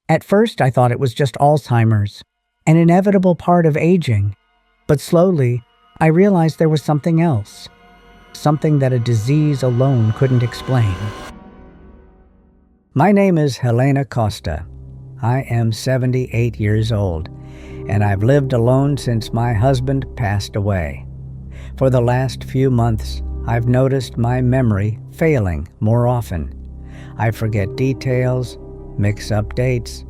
At first, I thought it was just Alzheimer's, an inevitable part of aging. But slowly, I realized there was something else, something that a disease alone couldn't explain. My name is Helena Costa. I am 78 years old, and I've lived alone since my husband passed away. For the last few months, I've noticed my memory failing more often. I forget details, mix up dates.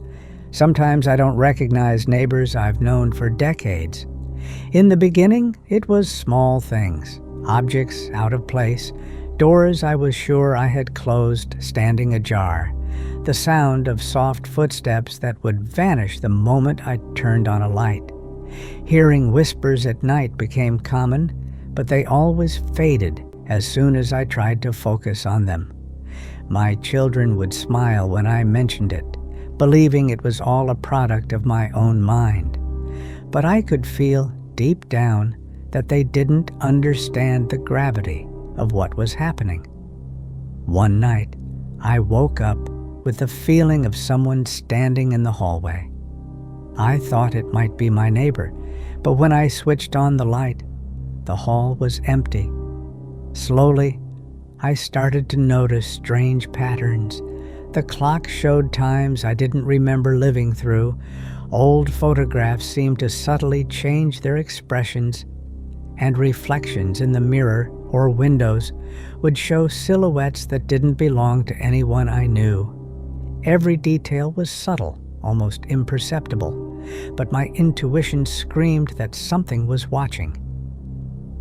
Sometimes I don't recognize neighbors I've known for decades. In the beginning, it was small things, objects out of place, doors I was sure I had closed standing ajar, the sound of soft footsteps that would vanish the moment I turned on a light. Hearing whispers at night became common, but they always faded as soon as I tried to focus on them. My children would smile when I mentioned it, believing it was all a product of my own mind. But I could feel deep down that they didn't understand the gravity of what was happening. One night, I woke up with the feeling of someone standing in the hallway. I thought it might be my neighbor, but when I switched on the light, the hall was empty. Slowly, I started to notice strange patterns. The clock showed times I didn't remember living through. Old photographs seemed to subtly change their expressions, and reflections in the mirror or windows would show silhouettes that didn't belong to anyone I knew. Every detail was subtle, almost imperceptible, but my intuition screamed that something was watching.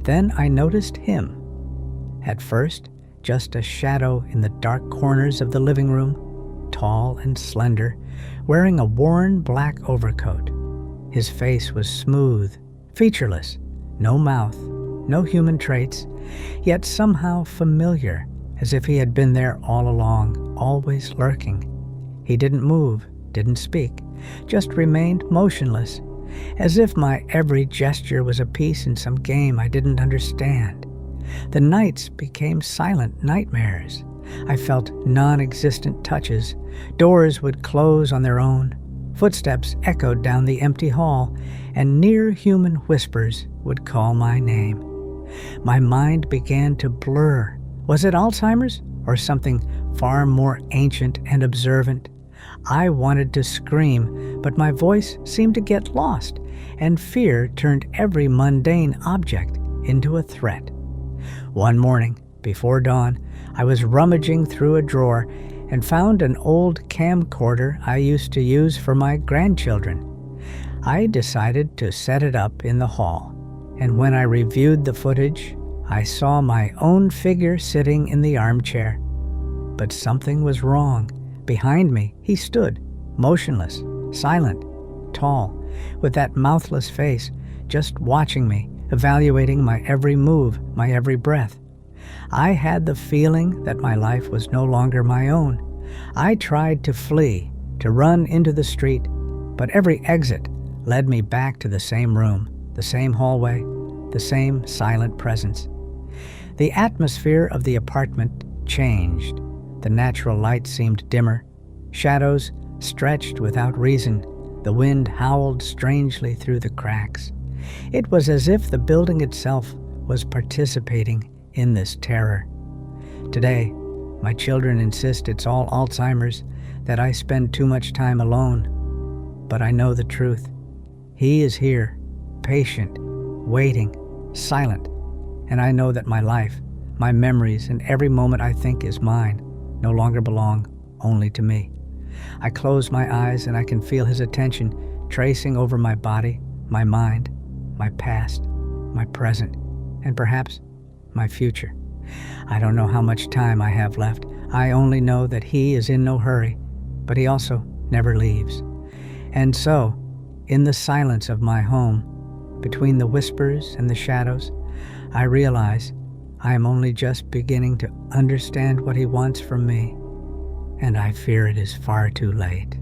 Then I noticed him. At first, just a shadow in the dark corners of the living room, tall and slender, wearing a worn black overcoat. His face was smooth, featureless, no mouth, no human traits, yet somehow familiar, as if he had been there all along, always lurking. He didn't move, didn't speak, just remained motionless, as if my every gesture was a piece in some game I didn't understand. The nights became silent nightmares. I felt non-existent touches. Doors would close on their own. Footsteps echoed down the empty hall, and near-human whispers would call my name. My mind began to blur. Was it Alzheimer's or something far more ancient and observant? I wanted to scream, but my voice seemed to get lost, and fear turned every mundane object into a threat. One morning, before dawn, I was rummaging through a drawer and found an old camcorder I used to use for my grandchildren. I decided to set it up in the hall, and when I reviewed the footage, I saw my own figure sitting in the armchair. But something was wrong. Behind me, he stood, motionless, silent, tall, with that mouthless face, just watching me, evaluating my every move, my every breath. I had the feeling that my life was no longer my own. I tried to flee, to run into the street, but every exit led me back to the same room, the same hallway, the same silent presence. The atmosphere of the apartment changed. The natural light seemed dimmer. Shadows stretched without reason. The wind howled strangely through the cracks. It was as if the building itself was participating in this terror. Today, my children insist it's all Alzheimer's, that I spend too much time alone. But I know the truth. He is here, patient, waiting, silent, and I know that my life, my memories, and every moment I think is mine no longer belong only to me. I close my eyes and I can feel his attention tracing over my body, my mind, my past, my present, and perhaps my future. I don't know how much time I have left. I only know that he is in no hurry, but he also never leaves. And so, in the silence of my home, between the whispers and the shadows, I realize I am only just beginning to understand what he wants from me, and I fear it is far too late.